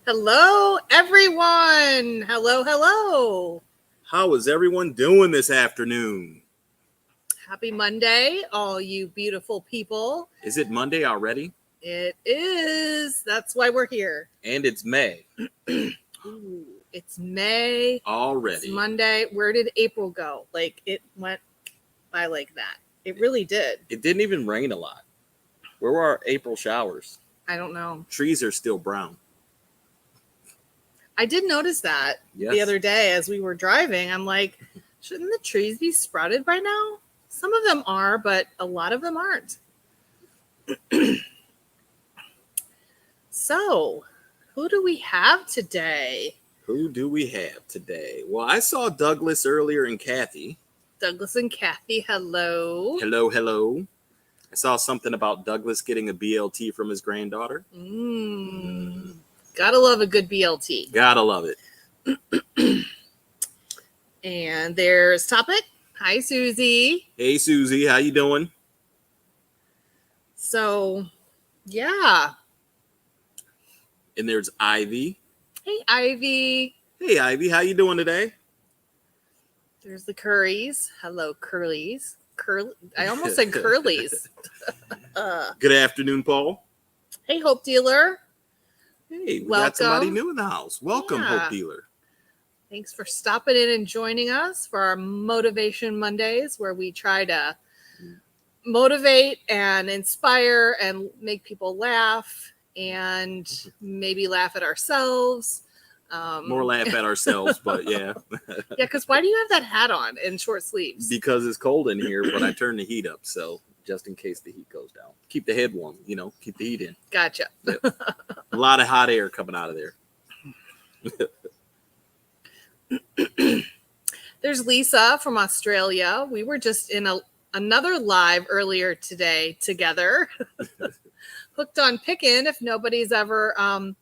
Hello, everyone. Hello. How is everyone doing this afternoon? Happy Monday, all you beautiful people. Is it Monday already? It is. That's why we're here. And it's May. Ooh, it's May. Already. It's Monday. Where did April go? Like, it went by like that. It really did. It didn't even rain a lot. Where were our April showers? I don't know. Trees are still brown. I did notice that the other day as we were driving. I'm like, shouldn't the trees be sprouted by now? Some of them are, but a lot of them aren't. So, who do we have today? Well, I saw Douglas earlier and Kathy. Douglas and Kathy, hello. Hello. I saw something about Douglas getting a BLT from his granddaughter. Gotta love a good BLT. Gotta love it. And there's Topic. Hi, Susie. Hey, Susie. How you doing? So, yeah. And there's Ivy. Hey, Ivy. Hey, Ivy. How you doing today? There's the Curlies. Hello, Curlies. I almost said Curlies. Good afternoon, Paul. Hey, Hope Dealer. Hey, we got somebody new in the house. Welcome, Yeah. Hope Dealer. Thanks for stopping in and joining us for our Motivation Mondays, where we try to motivate and inspire and make people laugh and maybe laugh at ourselves. More laugh at ourselves, but yeah. Yeah, because why do you have that hat on in short sleeves? Because it's cold in here, but I turned the heat up, so just in case the heat goes down. Keep the head warm, keep the heat in. Gotcha. Yep. A lot of hot air coming out of there. There's Lisa from Australia. We were just in another live earlier today together. Hooked on Pickin'. If nobody's ever,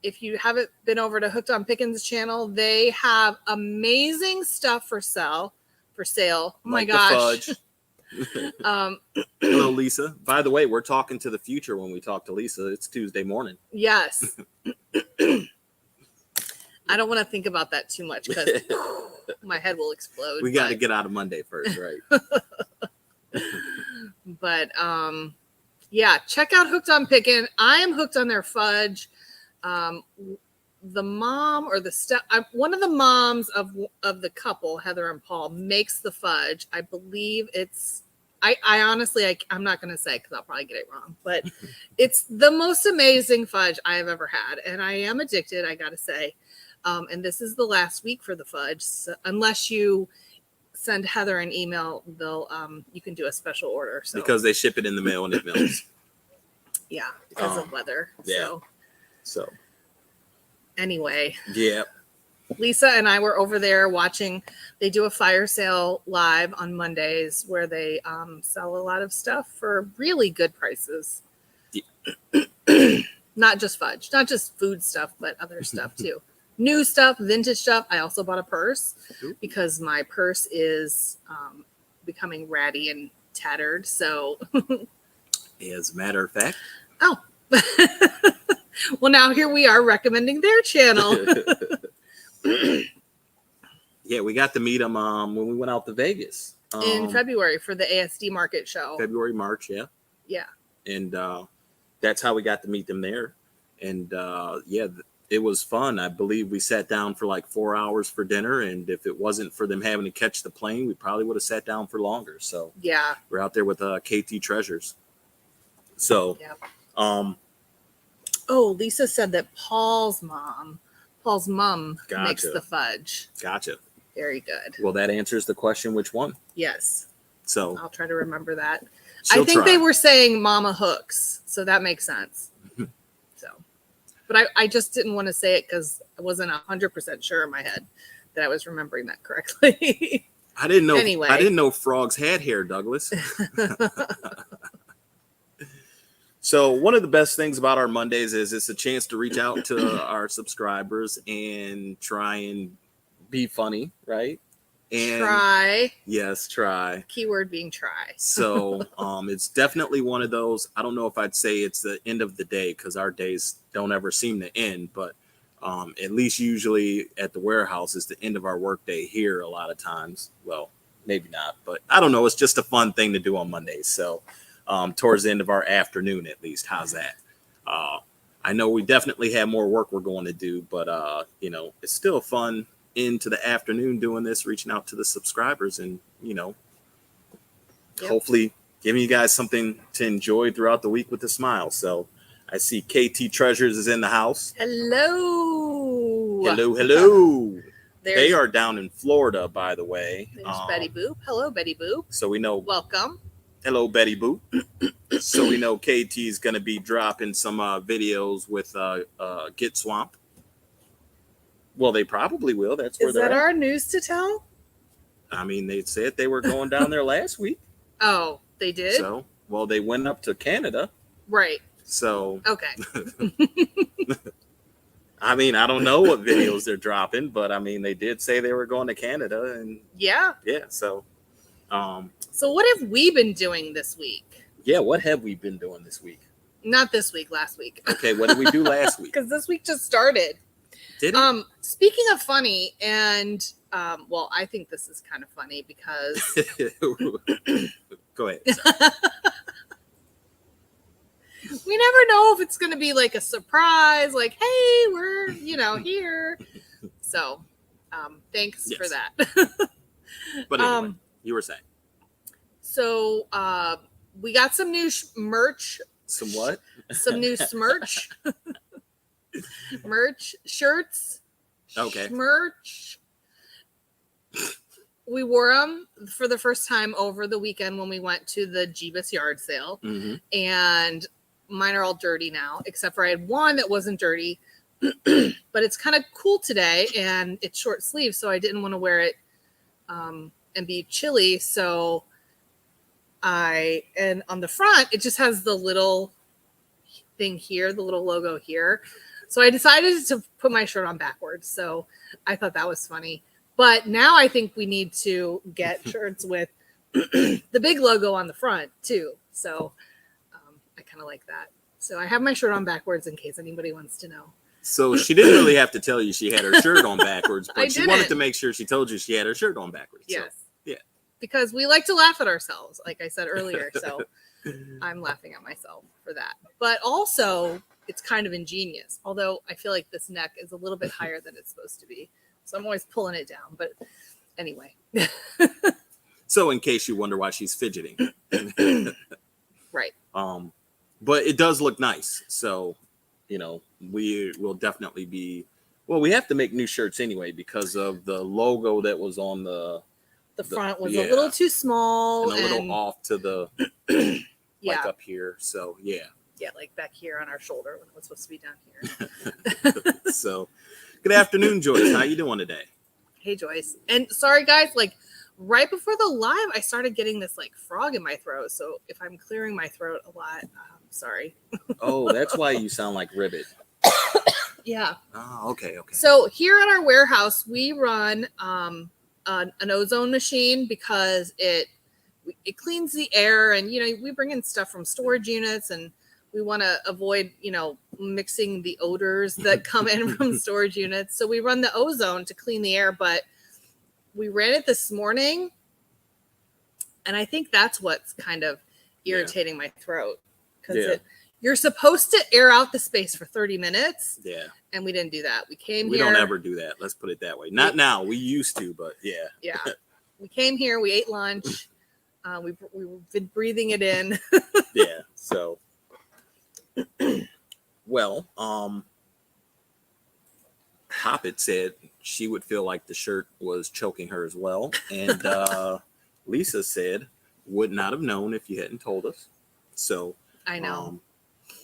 if you haven't been over to Hooked on Pickin's channel, they have amazing stuff for sale. Oh my gosh. Hello, Lisa. By the way, we're talking to the future when we talk to Lisa. It's Tuesday morning. Yes. I don't want to think about that too much because my head will explode. We got to get out of Monday first, right? But yeah, check out Hooked on Pickin'. I am hooked on their fudge. The mom or the one of the moms of the couple, Heather and Paul, makes the fudge. I believe it's. I honestly, I'm not going to say because I'll probably get it wrong, but it's the most amazing fudge I have ever had, and I am addicted. I got to say. And this is the last week for the fudge. So unless you send Heather an email, they'll you can do a special order. So because they ship it in the mail and it melts. Yeah, because of weather. Yeah. So anyway. Yeah. Lisa and I were over there watching. They do a fire sale live on Mondays where they sell a lot of stuff for really good prices. Yeah. Not just fudge, not just food stuff, but other stuff too. New stuff, vintage stuff. I also bought a purse because my purse is becoming ratty and tattered. So, as a matter of fact. Oh, well, now here we are recommending their channel. Yeah, we got to meet them when we went out to Vegas in February for the ASD Market Show. February, March, yeah. Yeah. And that's how we got to meet them there. And yeah. It was fun. I believe we sat down for like 4 hours for dinner. And if it wasn't for them having to catch the plane, we probably would have sat down for longer. So yeah, we're out there with KT Treasures. So, yeah. Oh, Lisa said that Paul's mom makes the fudge. Gotcha. Very good. Well, that answers the question, which one? Yes. So I'll try to remember that. I think they were saying Mama Hooks. So that makes sense. But I just didn't want to say it because I wasn't 100% sure in my head that I was remembering that correctly. I didn't know. Anyway. I didn't know frogs had hair, Douglas. So one of the best things about our Mondays is it's a chance to reach out to our subscribers and try and be funny, right? And try. Yes, try. Keyword being try. So it's definitely one of those. I don't know if I'd say it's the end of the day because our days don't ever seem to end, but At least usually at the warehouse is the end of our workday here a lot of times. Well, maybe not, but I don't know. It's just a fun thing to do on Mondays. So towards the end of our afternoon, at least. How's that? I know we definitely have more work we're going to do, but it's still fun into the afternoon doing this, reaching out to the subscribers and, hopefully giving you guys something to enjoy throughout the week with a smile. So I see KT Treasures is in the house. Hello. Hello. They are down in Florida, by the way. There's Betty Boop. Hello, Betty Boop. So we know. Welcome. Hello, Betty Boop. So we know KT is going to be dropping some videos with Get Swamp. Well, they probably will. That's where they're at. Is that our news to tell? I mean, they said they were going down there last week. Oh, they did? So, well, they went up to Canada. Right. So. Okay. I mean, I don't know what videos they're dropping, but I mean, they did say they were going to Canada, and yeah. So, so what have we been doing this week? Yeah, what have we been doing this week? Not this week, last week. Okay, what did we do last week? Because this week just started. Did it? Speaking of funny, and well, I think this is kind of funny because go ahead. We never know if it's going to be like a surprise, like, hey, we're, here. So, thanks for that. But anyway, you were saying. So, we got some new merch. Some what? Some new smirch. Merch, shirts. Okay. Merch. We wore them for the first time over the weekend when we went to the Jeebus yard sale. Mm-hmm. And mine are all dirty now, except for I had one that wasn't dirty, but it's kind of cool today and it's short sleeve. So I didn't want to wear it and be chilly. So and on the front, it just has the little thing here, the little logo here. So I decided to put my shirt on backwards. So I thought that was funny. But now I think we need to get shirts with the big logo on the front too. So I kind of like that. So I have my shirt on backwards in case anybody wants to know. So she didn't really have to tell you she had her shirt on backwards, but she wanted to make sure she told you she had her shirt on backwards. Yes. So, yeah. Because we like to laugh at ourselves, like I said earlier. So I'm laughing at myself for that. But also, it's kind of ingenious. Although I feel like this neck is a little bit higher than it's supposed to be. So I'm always pulling it down. But anyway. So in case you wonder why she's fidgeting. Right. But it does look nice. So, we will definitely be, well, we have to make new shirts anyway because of the logo that was on the front was a little too small. And a little off to the, like up here. So, yeah. Yeah, like back here on our shoulder when it was supposed to be down here. So, good afternoon, Joyce. How you doing today? Hey, Joyce. And sorry, guys, like right before the live, I started getting this like frog in my throat. So if I'm clearing my throat a lot, sorry. Oh, that's why you sound like Ribbit. Yeah. Oh, okay. So here at our warehouse, we run an ozone machine because it cleans the air, and we bring in stuff from storage units, and we want to avoid mixing the odors that come in from storage units. So we run the ozone to clean the air, but we ran it this morning, and I think that's what's kind of irritating my throat because you're supposed to air out the space for 30 minutes. Yeah. And we didn't do that. We We don't ever do that. Let's put it that way. Not now. We used to, but yeah. Yeah. We came here. We ate lunch. We've been breathing it in. Yeah. So, well, Hoppet said she would feel like the shirt was choking her as well. And Lisa said, would not have known if you hadn't told us. So I know.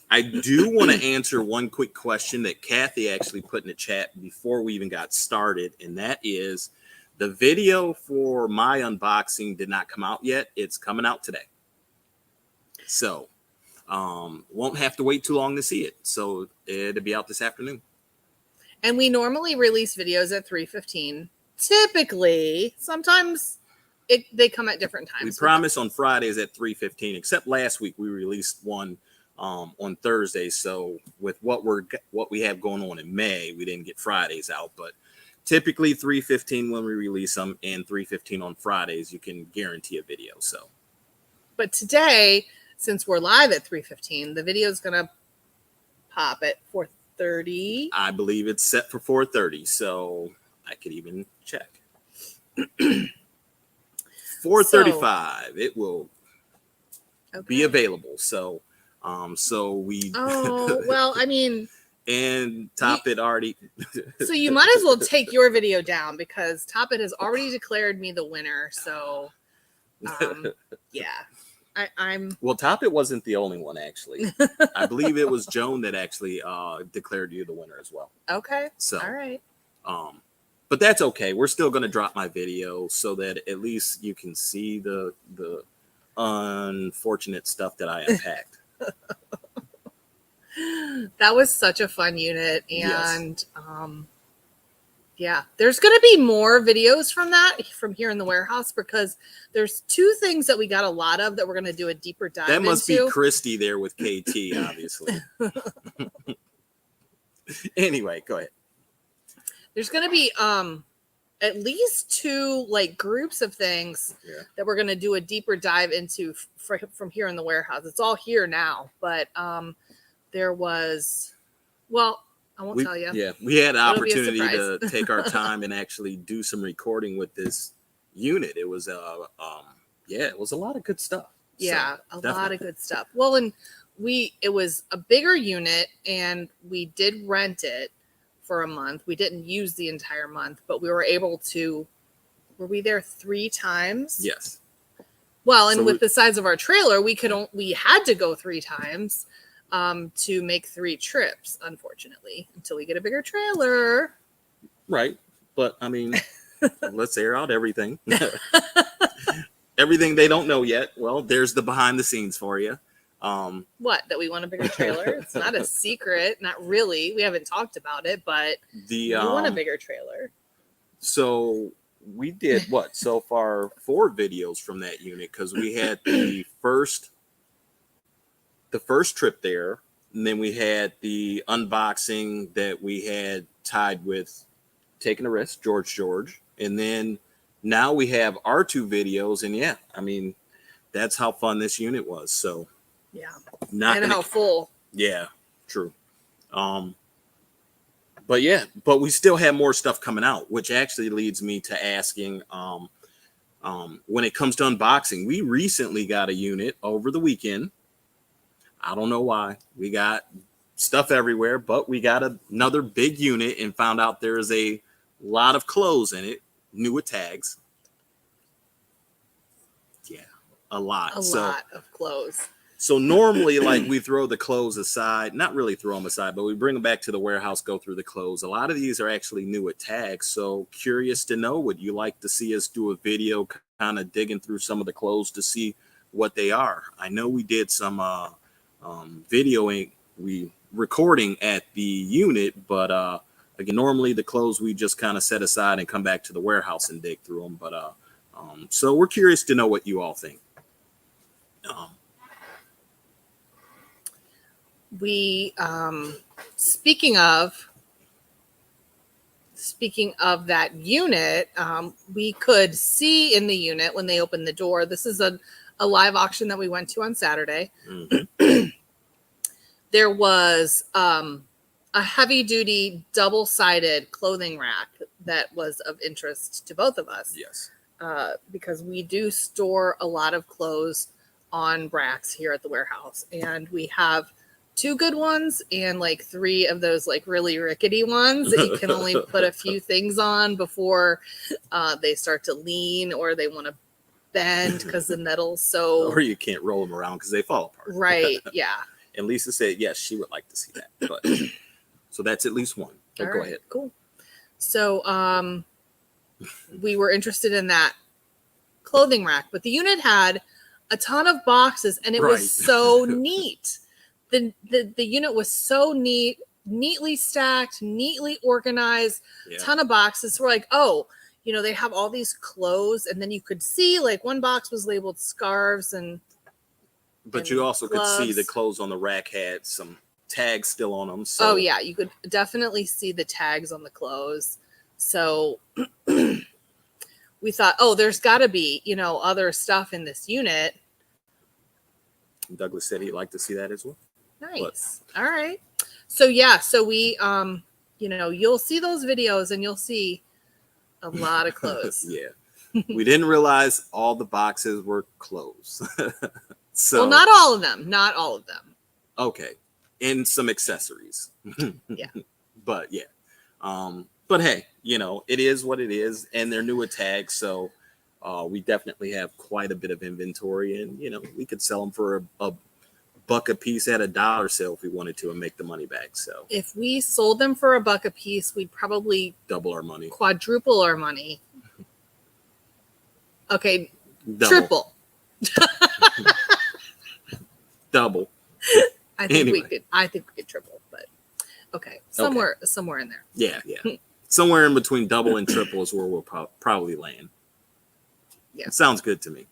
I do want to answer one quick question that Kathy actually put in the chat before we even got started. And that is the video for my unboxing did not come out yet. It's coming out today. So won't have to wait too long to see it. So it'll be out this afternoon. And we normally release videos at 3:15. Typically, sometimes they come at different times. We promise on Fridays at 3:15, except last week we released one on Thursday. So with what we have going on in May, we didn't get Fridays out, but typically 3:15 when we release them and 3:15 on Fridays, you can guarantee a video. So, but today, since we're live at 3:15, the video is gonna pop at 4:30. I believe it's set for 4:30, so I could even check. 4:35, it will be available. So, we. Oh well, I mean. And Toppit already. So you might as well take your video down because Toppit has already declared me the winner. So, yeah, I'm. Well, Toppit wasn't the only one actually. I believe it was Joan that actually declared you the winner as well. Okay. So all right. But that's okay. We're still going to drop my video so that at least you can see the unfortunate stuff that I unpacked. That was such a fun unit, and Yes. Yeah, there's going to be more videos from here in the warehouse because there's two things that we got a lot of that we're going to do a deeper dive That must into. be Christy there with KT, obviously. Anyway, go ahead. There's going to be at least two like groups of things that we're going to do a deeper dive into from here in the warehouse. It's all here now, but there was, well, I won't tell you. Yeah, we had an It'll be a opportunity to surprise. take our time and actually do some recording with this unit. It was it was a lot of good stuff. Yeah, So, a lot of good stuff. Well, and it was a bigger unit and we did rent it for a month. We didn't use the entire month, but we were able to, were we there 3 times? Yes. Well, and So with the size of our trailer, we had to go 3 times to make 3 trips, unfortunately, until we get a bigger trailer. Right. But I mean, let's air out everything. Everything they don't know yet. Well, there's the behind the scenes for you. What, that we want a bigger trailer? It's not a secret. Not really. We haven't talked about it, but we want a bigger trailer. So we did what so far 4 videos from that unit because we had the first trip there, and then we had the unboxing that we had tied with Taking a Risk, George, and then now we have our 2 videos, and yeah, I mean that's how fun this unit was. So yeah, how full. Yeah, true. But we still have more stuff coming out, which actually leads me to asking, when it comes to unboxing, we recently got a unit over the weekend. I don't know why. We got stuff everywhere, but we got another big unit and found out there's a lot of clothes in it, new with tags. Yeah, a lot. A lot of clothes. So normally, like, we throw the clothes aside, not really throw them aside, but we bring them back to the warehouse, go through the clothes. A lot of these are actually new with tags. So curious to know, would you like to see us do a video kind of digging through some of the clothes to see what they are? I know we did some recording at the unit, but again, normally the clothes we just kind of set aside and come back to the warehouse and dig through them. But so we're curious to know what you all think. We speaking of that unit, we could see in the unit when they opened the door. This is a live auction that we went to on Saturday. Mm-hmm. There was a heavy duty double-sided clothing rack that was of interest to both of us. Yes. Because we do store a lot of clothes on racks here at the warehouse, and we have 2 good ones and like 3 of those like really rickety ones that you can only put a few things on before they start to lean or they want to bend because the metal's so. Or you can't roll them around because they fall apart. Right. Yeah. And Lisa said yes, she would like to see that. But so that's at least one. But go ahead. Cool. So we were interested in that clothing rack, but the unit had a ton of boxes and it was so neat. The unit was so neatly stacked, neatly organized, ton of boxes. So we're like, oh, you know, they have all these clothes, and then you could see like one box was labeled scarves and But and you also could see the gloves. clothes on the rack had some tags still on them. So Oh yeah, you could definitely see the tags on the clothes. So we thought, oh, there's got to be, other stuff in this unit. Douglas said he'd like to see that as well. Nice. All right. So yeah, so we you'll see those videos and you'll see a lot of clothes. Yeah. We didn't realize all the boxes were clothes. So Well, not all of them. Not all of them. okay. And some accessories. Yeah. But yeah. But hey, it is what it is, and they're newer tags, so we definitely have quite a bit of inventory, and we could sell them for a buck a piece at $1 sale if we wanted to and make the money back. So If we sold them for $1 a piece, we'd probably double our money. quadruple our money. Okay, Double. triple. Double. I think we Anyway. could. I think we could triple, but okay, somewhere in there. Yeah. Somewhere in between double and triple is where we'll probably land. Yeah. It sounds good to me.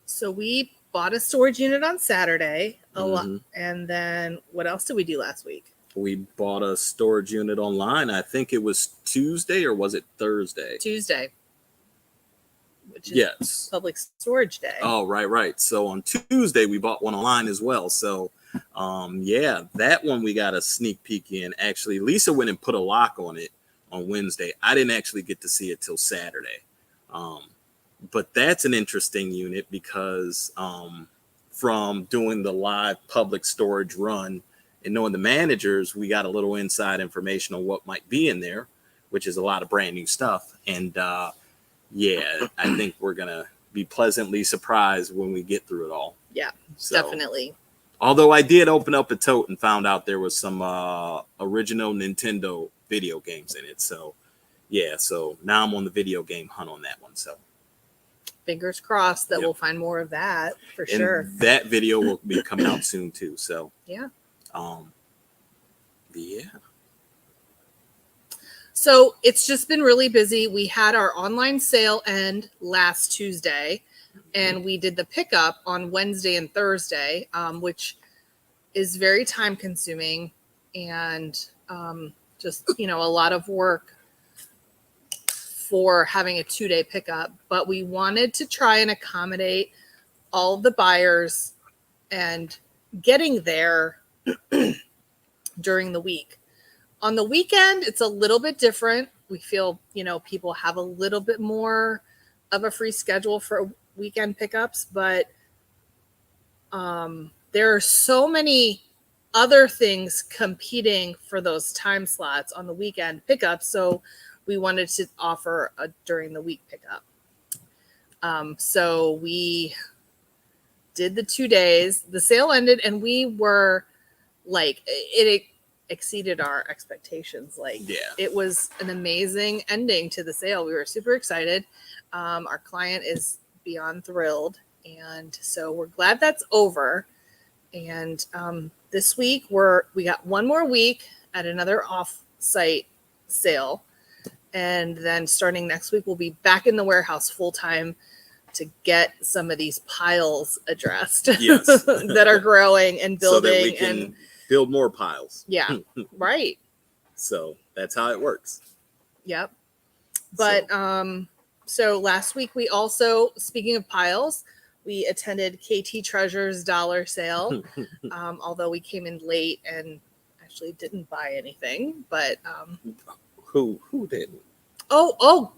So we bought a storage unit on Saturday, a lot, Mhm. and then what else did we do last week? We bought a storage unit online. I think it was Tuesday, or was it Thursday? Tuesday, which is Yes. public storage day. Oh, right. So on Tuesday we bought one online as well. So yeah, that one we got a sneak peek in. Actually, Lisa went and put a lock on it on Wednesday. I didn't actually get to see it till Saturday. But that's an interesting unit because from doing the live public storage run and knowing the managers, we got a little inside information on what might be in there, which is a lot of brand new stuff. And yeah, I think we're going to be pleasantly surprised when we get through it all. Yeah, So, definitely. although I did open up a tote and found out there was some original Nintendo video games in it. So yeah, so now I'm on the video game hunt on that one. So Fingers crossed that Yep. we'll find more of that for and sure. that video will be coming out soon too. So Yeah. Yeah. So it's just been really busy. We had our online sale end last Tuesday, and we did the pickup on Wednesday and Thursday, which is very time consuming and just, a lot of work for having a 2-day pickup. But we wanted to try and accommodate all of the buyers and getting there during the week. On the weekend, it's a little bit different. We feel, people have a little bit more of a free schedule for weekend pickups, but there are so many other things competing for those time slots on the weekend pickups. So we wanted to offer a during the week pickup. So we did the 2 days. The sale ended, and we were like, it exceeded our expectations. Like, Yeah. it was an amazing ending to the sale. We were super excited. Our client is beyond thrilled, and so we're glad that's over. And this week we got one more week at another off-site sale, and then starting next week we'll be back in the warehouse full time to get some of these piles addressed. Yes. that are growing and So building. that we can and build more piles. yeah, right. So that's how it works. Yep. But so last week we also, speaking of piles, we attended KT Treasure's dollar sale. Although we came in late and actually didn't buy anything, but Who didn't? oh,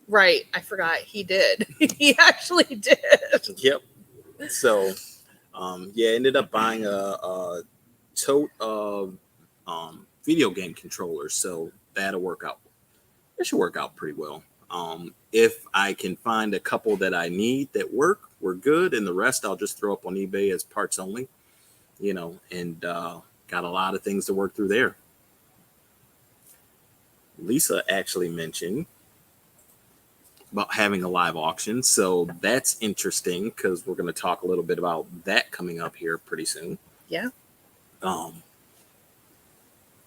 right, I forgot he did. He actually did. Yep. So ended up buying a tote of video game controllers. So that'll work out. It should work out pretty well. If I can find a couple that I need that work, we're good. And the rest I'll just throw up on eBay as parts only, and got a lot of things to work through there. Lisa actually mentioned about having a live auction. So that's interesting because we're going to talk a little bit about that coming up here pretty soon. Yeah.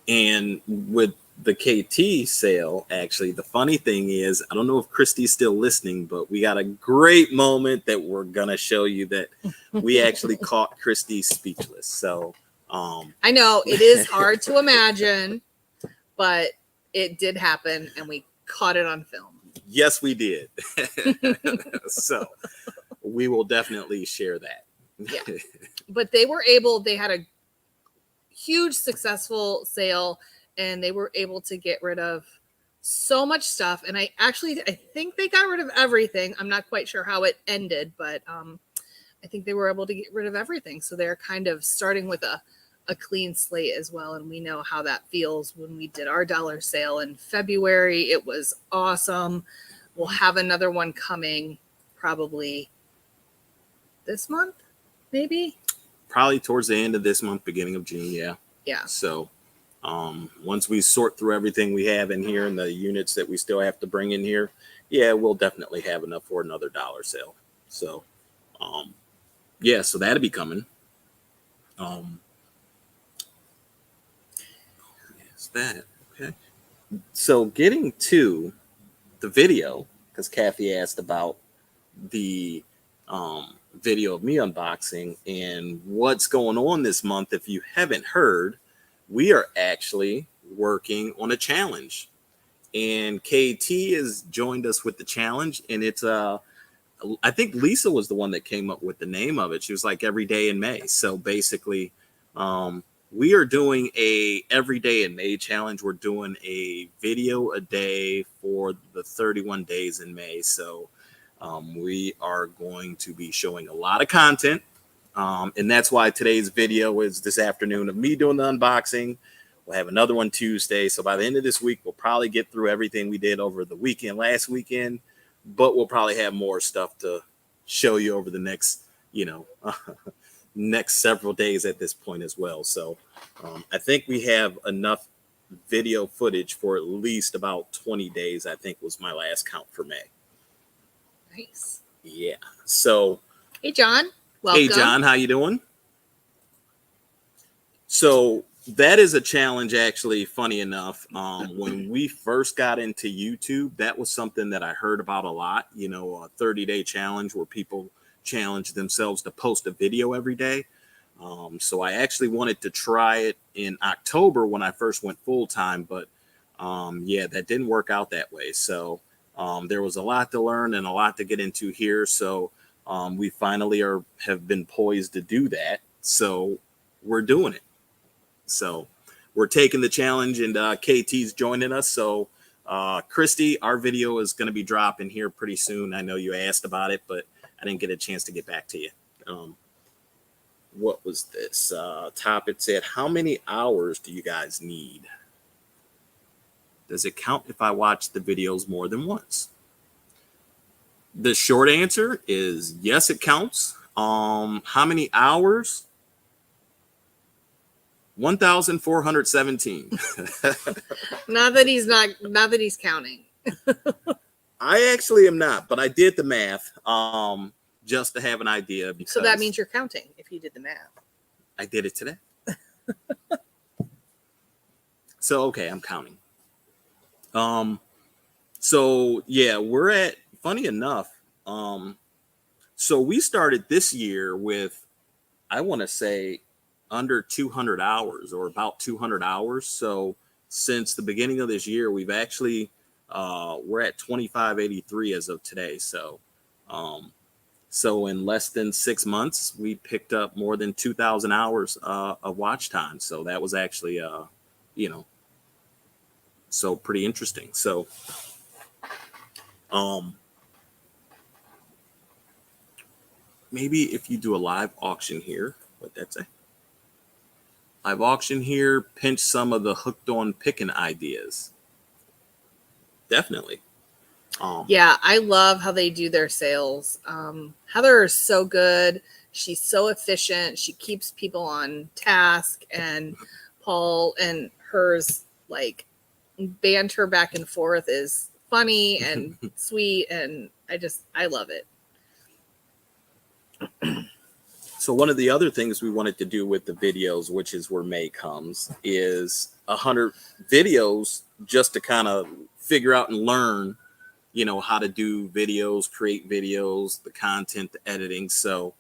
And with the KT sale, actually, the funny thing is, I don't know if Christy's still listening, but we got a great moment that we're going to show you that we actually caught Christy speechless. So, I know it is hard to imagine, but it did happen and we caught it on film. Yes, we did. So we will definitely share that. Yeah. But they had a huge successful sale and they were able to get rid of so much stuff. And I think they got rid of everything. I'm not quite sure how it ended, but I think they were able to get rid of everything. So they're kind of starting with a clean slate as well. And we know how that feels when we did our dollar sale in February. It was awesome. We'll have another one coming probably this month, maybe. Probably towards the end of this month, beginning of June. Yeah. Yeah. So once we sort through everything we have in here and the units that we still have to bring in here, yeah, we'll definitely have enough for another dollar sale. So, yeah, so that'll be coming. Is that okay? So getting to the video, because Kathy asked about the video of me unboxing and what's going on this month. If you haven't heard, we are actually working on a challenge, and KT has joined us with the challenge. And it's I think Lisa was the one that came up with the name of it. She was like every day in May. So basically, we are doing a every day in May challenge. We're doing a video a day for the 31 days in May. So we are going to be showing a lot of content. And that's why today's video is this afternoon of me doing the unboxing. We'll have another one Tuesday. So by the end of this week, we'll probably get through everything we did over the weekend, last weekend, but we'll probably have more stuff to show you over the next, next several days at this point as well. So I think we have enough video footage for at least about 20 days, I think was my last count for May. Nice. Yeah. So, hey, John. Welcome. Hey, John, how you doing? So that is a challenge, actually, funny enough. When we first got into YouTube, that was something that I heard about a lot, a 30-day challenge where people challenge themselves to post a video every day. So I actually wanted to try it in October when I first went full-time, but yeah, that didn't work out that way. So there was a lot to learn and a lot to get into here. So we finally have been poised to do that. So we're doing it. So we're taking the challenge, and KT's joining us. So Christy, our video is going to be dropping here pretty soon. I know you asked about it, but I didn't get a chance to get back to you. What was this? Top, it said, how many hours do you guys need? Does it count if I watch the videos more than once? The short answer is yes, it counts. How many hours? 1,417. Not that he's counting. I actually am not, but I did the math just to have an idea. Because so that means you're counting if you did the math. I did it today. So, okay, I'm counting. So yeah, we're at, funny enough. So we started this year with, I want to say, under 200 hours or about 200 hours. So since the beginning of this year, we've actually, we're at 2583 as of today. So, so in less than 6 months, we picked up more than 2,000 hours of watch time. So that was actually, so pretty interesting. So, maybe if you do a live auction here, what that's a live auction here, pinch some of the hooked on picking ideas. Definitely. Yeah, I love how they do their sales. Heather is so good. She's so efficient. She keeps people on task, and Paul and hers like banter back and forth is funny and sweet, and I love it. So one of the other things we wanted to do with the videos, which is where May comes, is 100 videos just to kind of figure out and learn, how to do videos, create videos, the content, the editing. So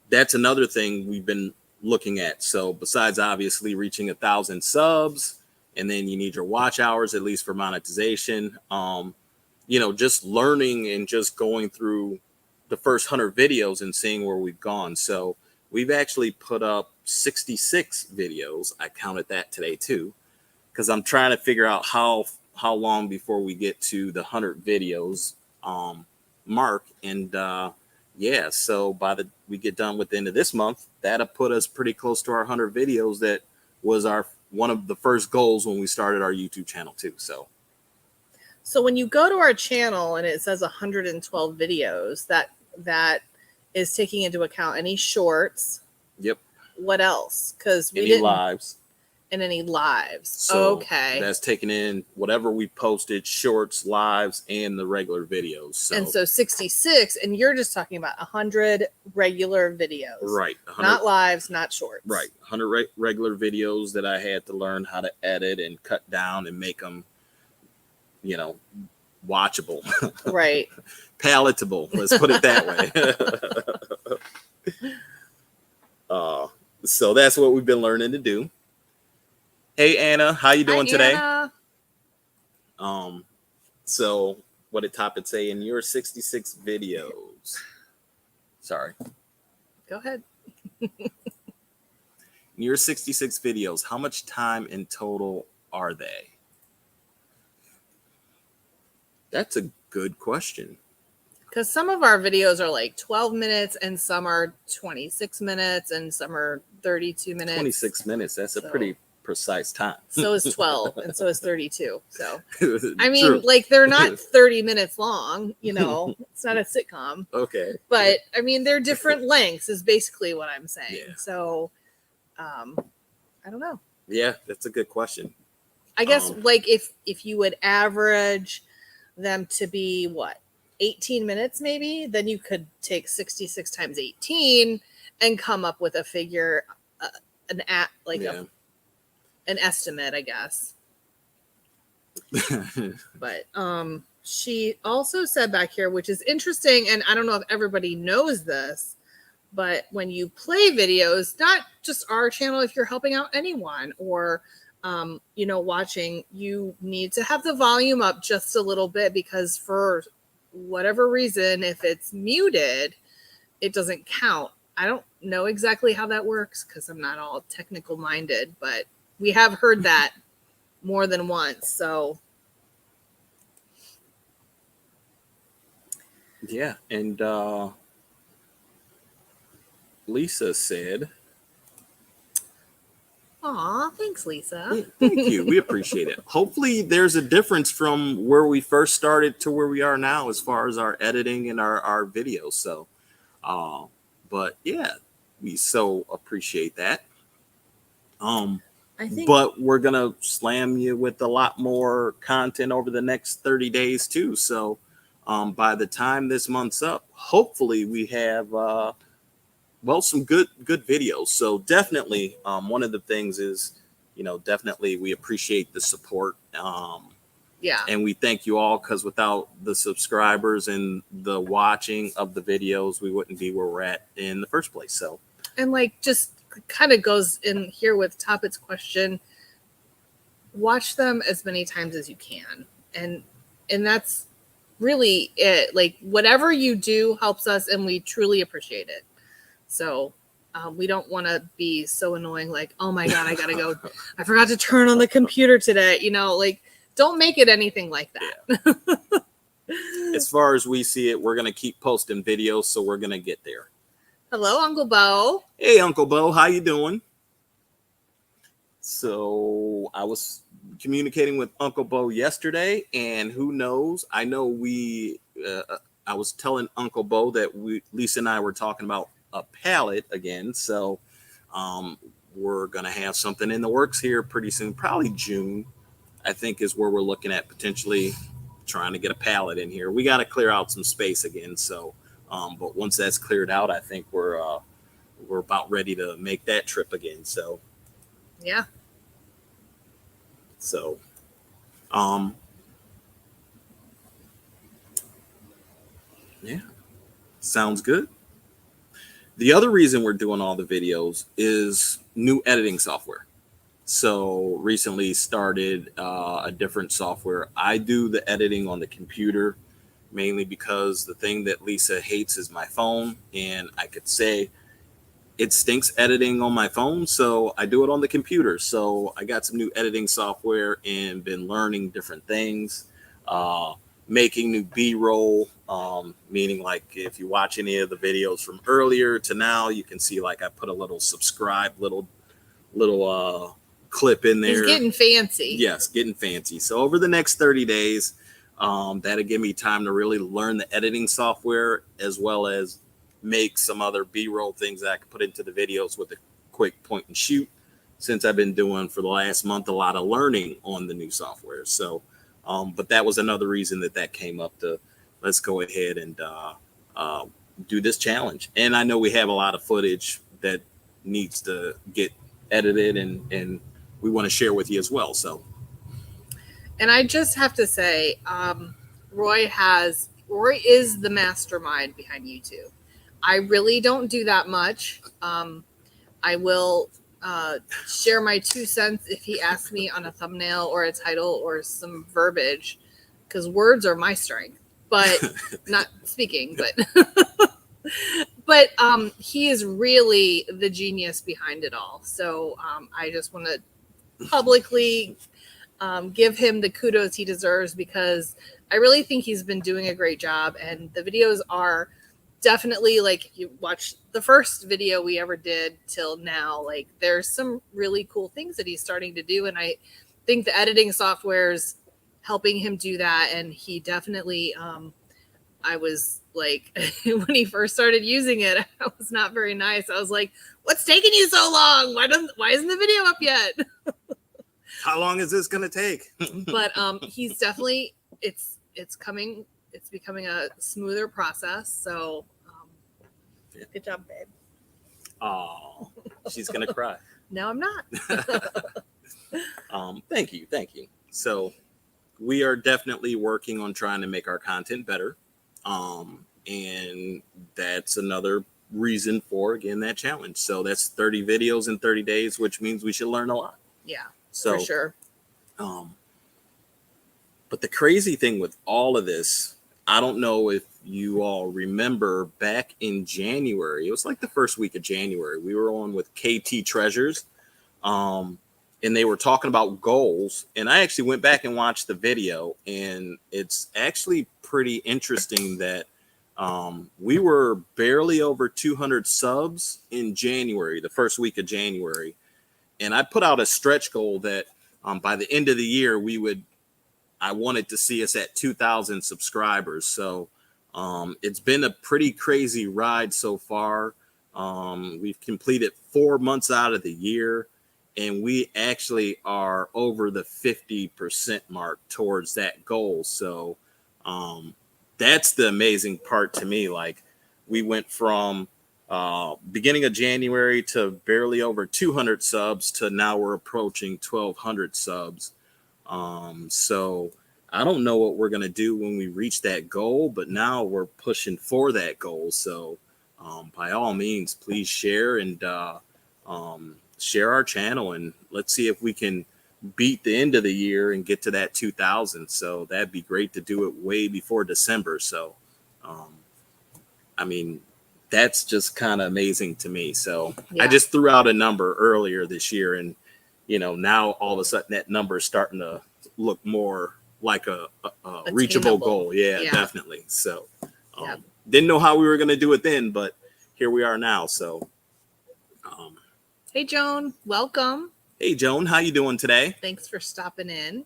that's another thing we've been looking at. So besides obviously reaching 1,000 subs, and then you need your watch hours, at least for monetization, just learning and just going through the first 100 videos and seeing where we've gone. So we've actually put up 66 videos. I counted that today too, because I'm trying to figure out how long before we get to the 100 videos mark. And so we get done with the end of this month, that'll put us pretty close to our 100 videos. That was one of the first goals when we started our YouTube channel too. So when you go to our channel and it says 112 videos, that is taking into account any shorts. Yep. What else? Because we any didn't. Lives. And any lives. So okay. That's taking in whatever we posted, shorts, lives, and the regular videos. And so 66, and you're just talking about 100 regular videos. Right. Not lives, not shorts. Right. 100 regular videos that I had to learn how to edit and cut down and make them, watchable. Right. Palatable. Let's put it that way. So that's what we've been learning to do. Hey Anna, how you doing today? Anna. So what did Toppet say in your 66 videos? Sorry. Go ahead. In your 66 videos, how much time in total are they? That's a good question. Because some of our videos are like 12 minutes and some are 26 minutes and some are 32 minutes. 26 minutes. That's a pretty precise time. So is 12 and so is 32. So I mean, True. like they're not 30 minutes long, it's not a sitcom. Okay. But I mean, they're different lengths is basically what I'm saying. Yeah. So I don't know. Yeah, that's a good question. I guess like if you would average them to be 18 minutes maybe, then you could take 66 times 18 and come up with a figure, an estimate, I guess. But she also said back here, which is interesting, and I don't know if everybody knows this, but when you play videos, not just our channel, if you're helping out anyone or watching, you need to have the volume up just a little bit, because for whatever reason, if it's muted, it doesn't count. I don't know exactly how that works because I'm not all technical minded, but we have heard that more than once. So yeah. And Lisa said, aw, thanks, Lisa. Yeah, thank you. We appreciate it. Hopefully there's a difference from where we first started to where we are now as far as our editing and our videos. So but yeah, we so appreciate that. But we're gonna slam you with a lot more content over the next 30 days too. So by the time this month's up, hopefully we have some good videos. So definitely one of the things is, definitely we appreciate the support. Yeah. And we thank you all, because without the subscribers and the watching of the videos, we wouldn't be where we're at in the first place. So, and just kind of goes in here with Toppet's question, watch them as many times as you can. And that's really it. Like whatever you do helps us and we truly appreciate it. So we don't want to be so annoying. Like, oh my God, I got to go. I forgot to turn on the computer today. Don't make it anything like that. Yeah. As far as we see it, we're going to keep posting videos. So we're going to get there. Hello, Uncle Bo. Hey, Uncle Bo, how you doing? So I was communicating with Uncle Bo yesterday, and who knows? I know I was telling Uncle Bo that Lisa and I were talking about a palette again. So we're going to have something in the works here pretty soon, probably June, I think is where we're looking at potentially trying to get a palette in here. We got to clear out some space again. So, but once that's cleared out, I think we're about ready to make that trip again. So, yeah. So Um, yeah, sounds good. The other reason we're doing all the videos is new editing software. So recently started a different software. I do the editing on the computer mainly because the thing that Lisa hates is my phone, and I could say it stinks editing on my phone, so I do it on the computer. So I got some new editing software and been learning different things, uh, making new B-roll, meaning like if you watch any of the videos from earlier to now, you can see like I put a little subscribe little clip in there. He's getting fancy. Yes, getting fancy. So over the next 30 days, that'll give me time to really learn the editing software as well as make some other B-roll things that I can put into the videos with a quick point and shoot, since I've been doing for the last month a lot of learning on the new software. So, but that was another reason that came up to let's go ahead and do this challenge. And I know we have a lot of footage that needs to get edited and we want to share with you as well. So, and I just have to say, Roy is the mastermind behind YouTube. I really don't do that much. I will share my 2 cents if he asks me on a thumbnail or a title or some verbiage, because words are my strength, but not speaking, but he is really the genius behind it all. So I just want to publicly give him the kudos he deserves, because I really think he's been doing a great job, and the videos are definitely, like, you watch the first video we ever did till now, like there's some really cool things that he's starting to do, and I think the editing software's helping him do that. And he definitely I was like, when he first started using it, I was not very nice. I was like, what's taking you so long? Why isn't the video up yet? how long is this going to take? But he's definitely, it's becoming a smoother process. So Yeah. Good job, babe. Oh, she's going to cry. No, I'm not. Thank you. So we are definitely working on trying to make our content better. And that's another reason for, again, that challenge. So that's 30 videos in 30 days, which means we should learn a lot. Yeah, so, for sure. But the crazy thing with all of this, I don't know if you all remember back in January, it was like the first week of January, we were on with KT Treasures. And they were talking about goals. And I actually went back and watched the video, and it's actually pretty interesting that we were barely over 200 subs in January, the first week of January. And I put out a stretch goal that by the end of the year, I wanted to see us at 2,000 subscribers. So it's been a pretty crazy ride so far. We've completed 4 months out of the year, and we actually are over the 50% mark towards that goal. So that's the amazing part to me. Like, we went from beginning of January to barely over 200 subs to now we're approaching 1,200 subs. So I don't know what we're going to do when we reach that goal, but now we're pushing for that goal. So by all means, please share and share our channel, and let's see if we can beat the end of the year and get to that 2,000. So that'd be great to do it way before December. So, I mean, that's just kind of amazing to me. So yeah. I just threw out a number earlier this year, and now all of a sudden that number is starting to look more like a reachable goal. Yeah, definitely. So didn't know how we were going to do it then, but here we are now. So hey, Joan, welcome. Hey, Joan, how you doing today? Thanks for stopping in.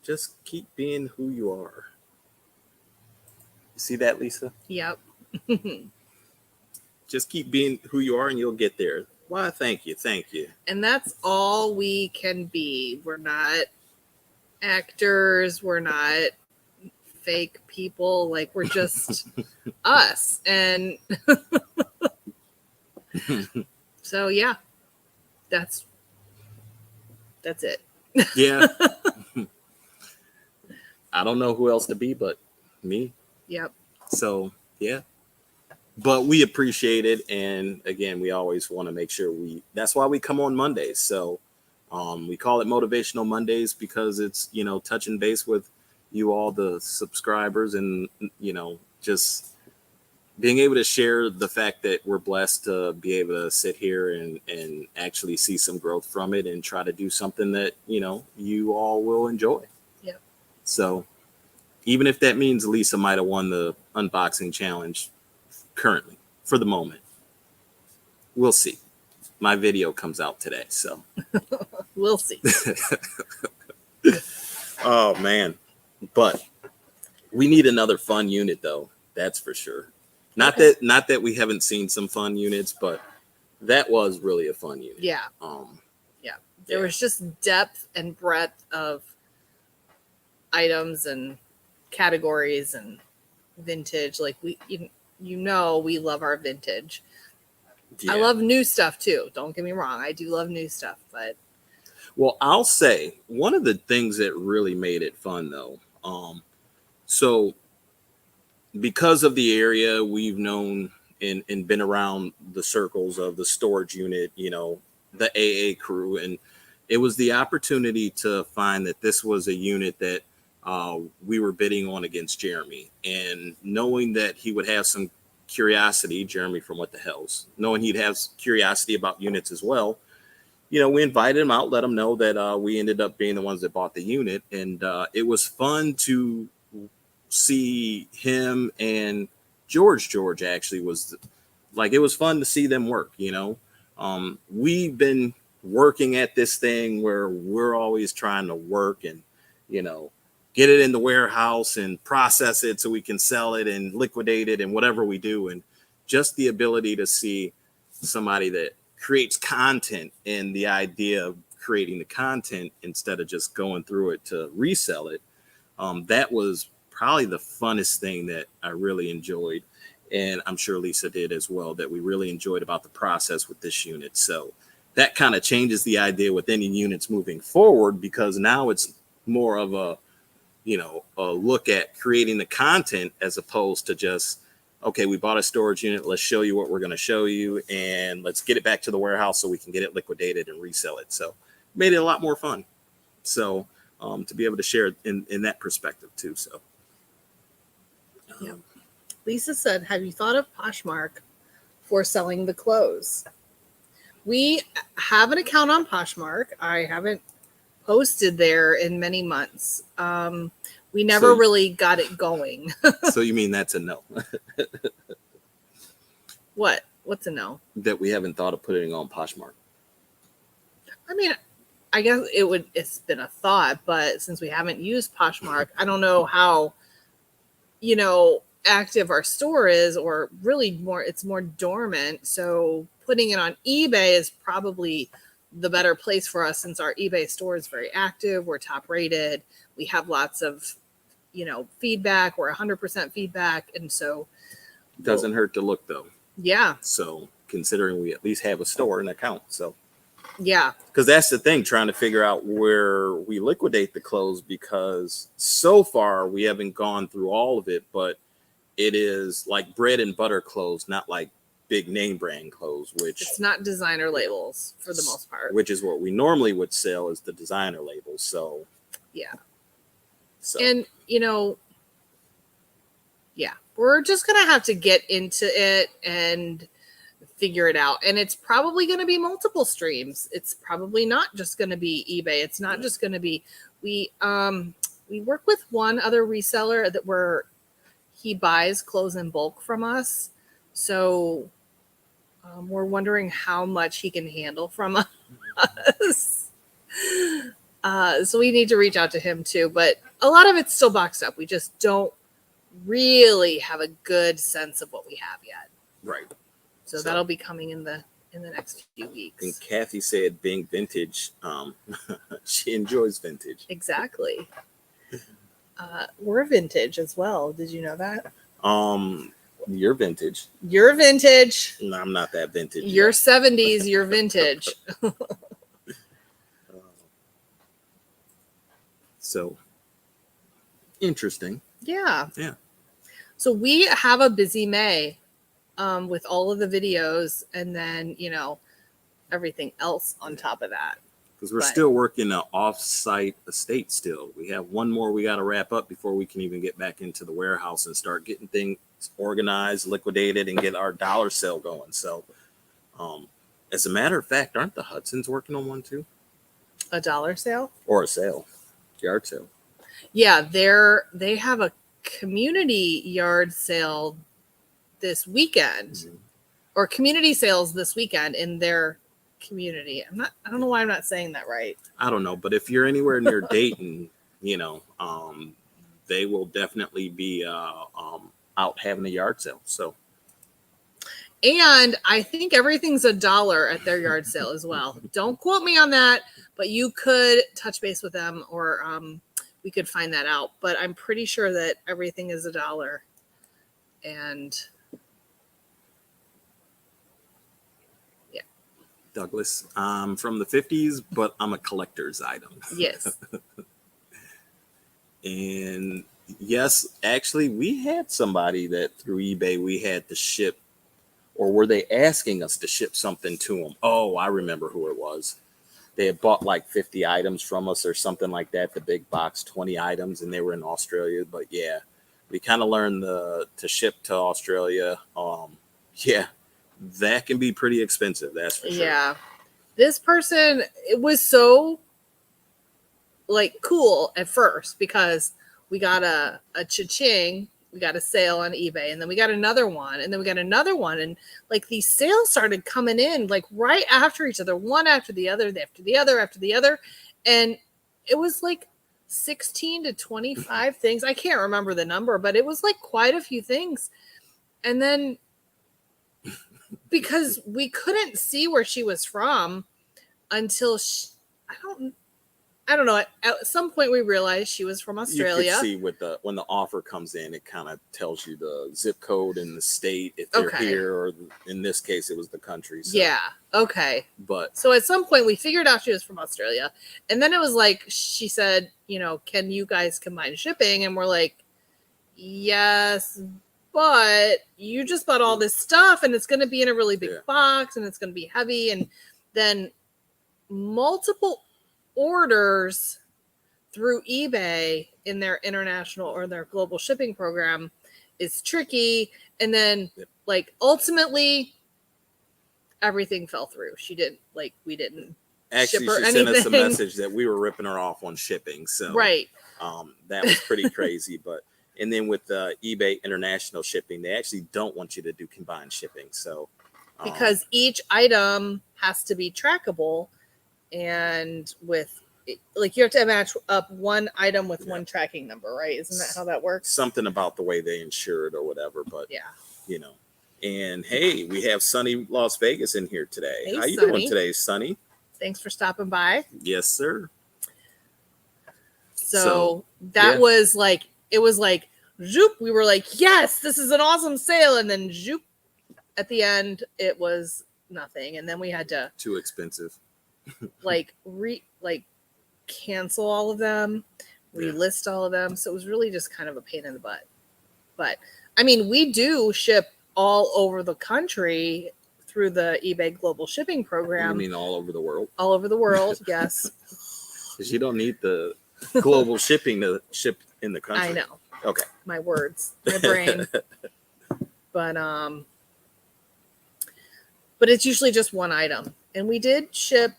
Just keep being who you are. You see that, Lisa? Yep. Just keep being who you are and you'll get there. Why, thank you. And that's all we can be. We're not actors. We're not fake people. Like, we're just us. And so, yeah, that's That's it. Yeah. I don't know who else to be but me. Yep. So, yeah. But we appreciate it. And again, we always want to make sure that's why we come on Mondays. So we call it Motivational Mondays because it's, touching base with you all, the subscribers, and, just being able to share the fact that we're blessed to be able to sit here and actually see some growth from it and try to do something that, you all will enjoy. Yep. So even if that means Lisa might have won the unboxing challenge currently for the moment, we'll see. My video comes out today, so We'll see. Oh man, but we need another fun unit though. That's for sure. Not that we haven't seen some fun units, but that was really a fun unit. Yeah. There was just depth and breadth of items and categories and vintage. Like we love our vintage. Yeah. I love new stuff too. Don't get me wrong. I do love new stuff, but well, I'll say one of the things that really made it fun though. So because of the area we've known and been around the circles of the storage unit, the AA crew, and it was the opportunity to find that this was a unit that we were bidding on against Jeremy, and knowing that he would have some curiosity, Jeremy from What the Hells, knowing he'd have curiosity about units as well, we invited him out, let him know that we ended up being the ones that bought the unit, and it was fun to see him and George actually was like, it was fun to see them work. We've been working at this thing where we're always trying to work and get it in the warehouse and process it so we can sell it and liquidate it and whatever we do. And just the ability to see somebody that creates content and the idea of creating the content instead of just going through it to resell it, that was probably the funnest thing that I really enjoyed. And I'm sure Lisa did as well, that we really enjoyed about the process with this unit. So that kind of changes the idea with any units moving forward, because now it's more of a look at creating the content as opposed to just, okay, we bought a storage unit, let's show you what we're going to show you and let's get it back to the warehouse so we can get it liquidated and resell it. So made it a lot more fun. So to be able to share in that perspective too. So yeah. Lisa said, have you thought of Poshmark for selling the clothes? We have an account on Poshmark. I haven't posted there in many months. We never really got it going. So you mean that's a no? What? What's a no? That we haven't thought of putting on Poshmark. I mean, I guess it's been a thought, but since we haven't used Poshmark, I don't know how, active our store is, or really it's more dormant. So putting it on eBay is probably the better place for us, since our eBay store is very active. We're top rated. We have lots of, feedback. We're 100% feedback. And so doesn't hurt to look though. Yeah. So considering we at least have a store and account. So yeah, because that's the thing, trying to figure out where we liquidate the clothes, because so far we haven't gone through all of it, but it is like bread and butter clothes, not like big name brand clothes, which it's not designer labels for the most part, which is what we normally would sell, is the designer labels. So yeah. So and yeah, we're just gonna have to get into it and figure it out. And it's probably going to be multiple streams. It's probably not just going to be eBay. It's not just going to be, we work with one other reseller that where he buys clothes in bulk from us. So we're wondering how much he can handle from us. So we need to reach out to him too, but a lot of it's still boxed up. We just don't really have a good sense of what we have yet. Right. So that'll be coming in the next few weeks. And Kathy said, being vintage, she enjoys vintage. Exactly. We're vintage as well. Did you know that? You're vintage. You're vintage. No, I'm not that vintage. You're 70s. You're vintage. So interesting. Yeah. Yeah. So we have a busy May with all of the videos and then, everything else on top of that. Because we're still working an off-site estate still. We have one more we got to wrap up before we can even get back into the warehouse and start getting things organized, liquidated, and get our dollar sale going. So as a matter of fact, aren't the Hudsons working on one too? A dollar sale? Or a sale, yard sale. Yeah, they have a community yard sale this weekend, or community sales this weekend in their community. I don't know why I'm not saying that right. I don't know, but if you're anywhere near Dayton, they will definitely be out having a yard sale. So, and I think everything's $1 at their yard sale as well. Don't quote me on that, but you could touch base with them, or we could find that out. But I'm pretty sure that everything is $1. And yeah, Douglas, I'm from the 50s, but I'm a collector's item. Yes. And yes, actually, we had somebody that through eBay we had to ship, or were they asking us to ship something to them? Oh, I remember who it was. They had bought like 50 items from us or something like that, the big box, 20 items, and they were in Australia. But yeah, we kind of learned to ship to Australia. Yeah, that can be pretty expensive. That's for sure. Yeah. This person, it was so like cool at first because we got a cha-ching, we got a sale on eBay, and then we got another one, and then we got another one, and like these sales started coming in like right after each other, one after the other, after the other, after the other, and it was like 16 to 25 things. I can't remember the number, but it was like quite a few things. And then because we couldn't see where she was from until I don't know. At some point, we realized she was from Australia. You can see with when the offer comes in, it kind of tells you the zip code and the state if they're here, or in this case, it was the country. So. Yeah. Okay. But so at some point, we figured out she was from Australia, and then it was like she said, can you guys combine shipping? And we're like, yes, but you just bought all this stuff, and it's going to be in a really big box, and it's going to be heavy, and then multiple orders through eBay in their international or their global shipping program is tricky. And then like ultimately everything fell through. We didn't actually ship her she sent us a anything. message that we were ripping her off on shipping. So right. That was pretty crazy. But and then with eBay international shipping, they actually don't want you to do combined shipping. So because each item has to be trackable. And with like you have to match up one item with one tracking number, right? Isn't that how that works? Something about the way they insure it or whatever, but And hey, we have sunny Las Vegas in here today. Hey, how you Sunny. doing today, Sunny? Thanks for stopping by. Yes, sir. So that was like, it was like zoop. We were like, yes, this is an awesome sale, and then zoop. At the end, it was nothing, and then we had to too expensive. Cancel all of them, relist all of them. So it was really just kind of a pain in the butt. But I mean, we do ship all over the country through the eBay global shipping program. You mean all over the world? All over the world, yes. Because you don't need the global shipping to ship in the country. I know. Okay. My words, my brain. But it's usually just one item. And we did ship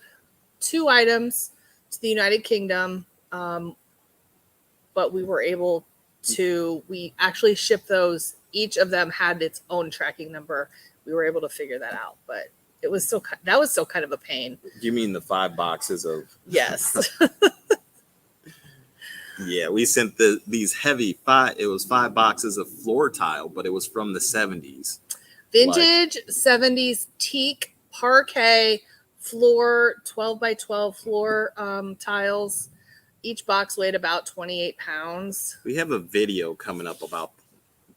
2 items to the United Kingdom, but we were able to, we actually shipped those. Each of them had its own tracking number. We were able to figure that out, but that was still kind of a pain. You mean the 5 boxes of? Yes. Yeah, we sent these heavy 5 boxes of floor tile, but it was from the 70s. Vintage 70s teak parquet floor, 12 by 12 floor tiles. Each box weighed about 28 pounds. We have a video coming up about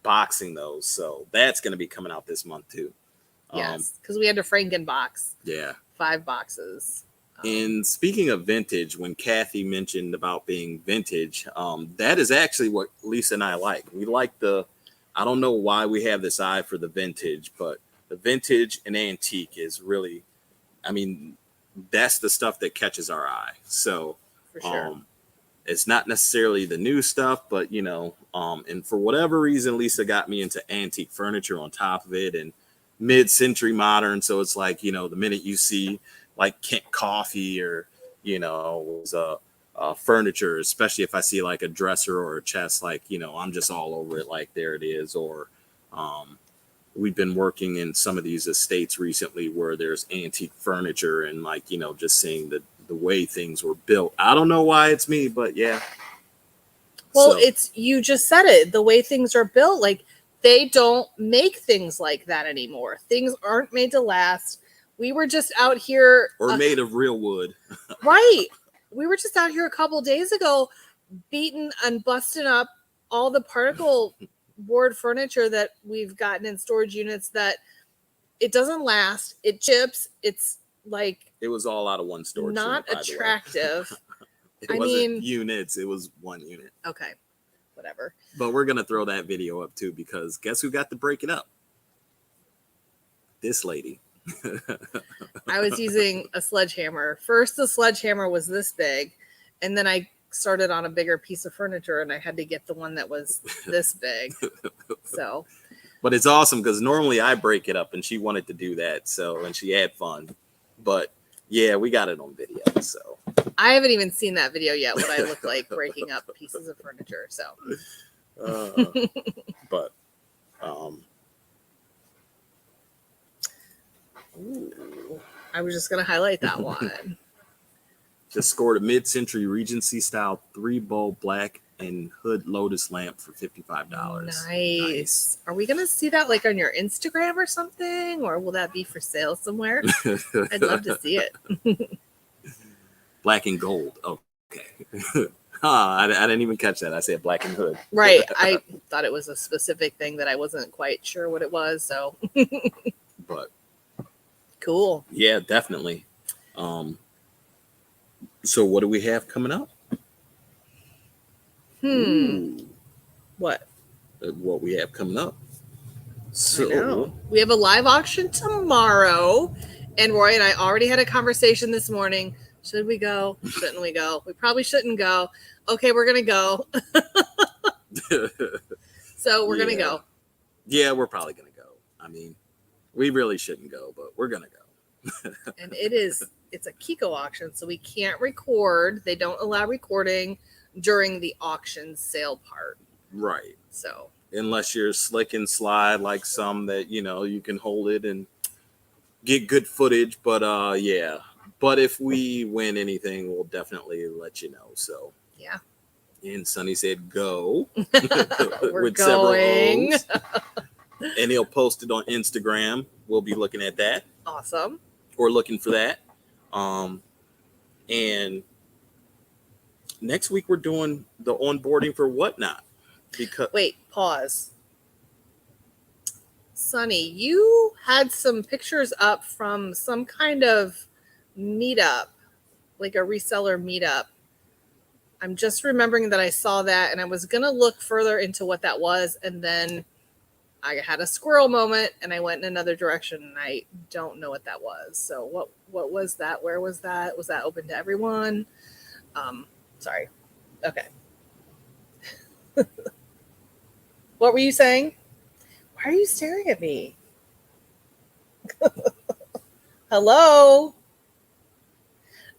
boxing those, so that's going to be coming out this month too. Yes, because we had to Frankenbox. Yeah. 5 boxes. And speaking of vintage, when Kathy mentioned about being vintage, that is actually what Lisa and I like. We like I don't know why we have this eye for the vintage, but the vintage and antique is really, I mean, that's the stuff that catches our eye. So, For sure. it's not necessarily the new stuff, but and for whatever reason, Lisa got me into antique furniture on top of it and mid-century modern. So it's like, the minute you see like Kent Coffee or, was furniture, especially if I see like a dresser or a chest, like, I'm just all over it. Like, there it is. Or, we've been working in some of these estates recently where there's antique furniture and like, just seeing the way things were built. I don't know why it's me, but yeah. Well, So, you just said it, the way things are built, like they don't make things like that anymore. Things aren't made to last. We were just out here. or made of real wood. Right. We were just out here a couple days ago beating and busting up all the particle board furniture that we've gotten in storage units that it doesn't last. It chips. It's like It was all out of one storage not unit, by the way. attractive. It wasn't units, it was one unit. Okay. Whatever. But we're going to throw that video up too, because guess who got to break it up? This lady. I was using a sledgehammer. First, the sledgehammer was this big, and then I started on a bigger piece of furniture, and I had to get the one that was this big. So, but it's awesome because normally I break it up, and she wanted to do that. So, and she had fun. But yeah, we got it on video. So I haven't even seen that video yet. What I look like breaking up pieces of furniture. So, but ooh, I was just gonna highlight that one. just scored a mid-century Regency style 3-bulb black and hood lotus lamp for $55. Nice. Are we gonna see that like on your Instagram or something, or will that be for sale somewhere? I'd love to see it. Black and gold. Okay. I didn't even catch that. I said black and hood. Right. I thought it was a specific thing that I wasn't quite sure what it was. So, but cool. Yeah, definitely. So what do we have coming up? What? What we have coming up. So we have a live auction tomorrow, and Roy and I already had a conversation this morning. Should we go? Shouldn't we go? We probably shouldn't go. Okay, we're gonna go. So we're gonna go. Yeah, we're probably gonna go. I mean, we really shouldn't go, but we're gonna go. And it's a Kiko auction, so we can't record. They don't allow recording during the auction sale part. Right. So unless you're slick and slide like some that you can hold it and get good footage, but yeah. But if we win anything, we'll definitely let you know. So yeah. And Sonny said go. We're with going. Several O's. And he'll post it on Instagram. We'll be looking at that. Awesome. Or looking for that. And next week we're doing the onboarding for Whatnot. Because wait, pause. Sonny, you had some pictures up from some kind of meetup, like a reseller meetup. I'm just remembering that I saw that, and I was going to look further into what that was, and then I had a squirrel moment, and I went in another direction, and I don't know what that was. So what was that? Where was that? Was that open to everyone? Sorry. Okay. What were you saying? Why are you staring at me? Hello?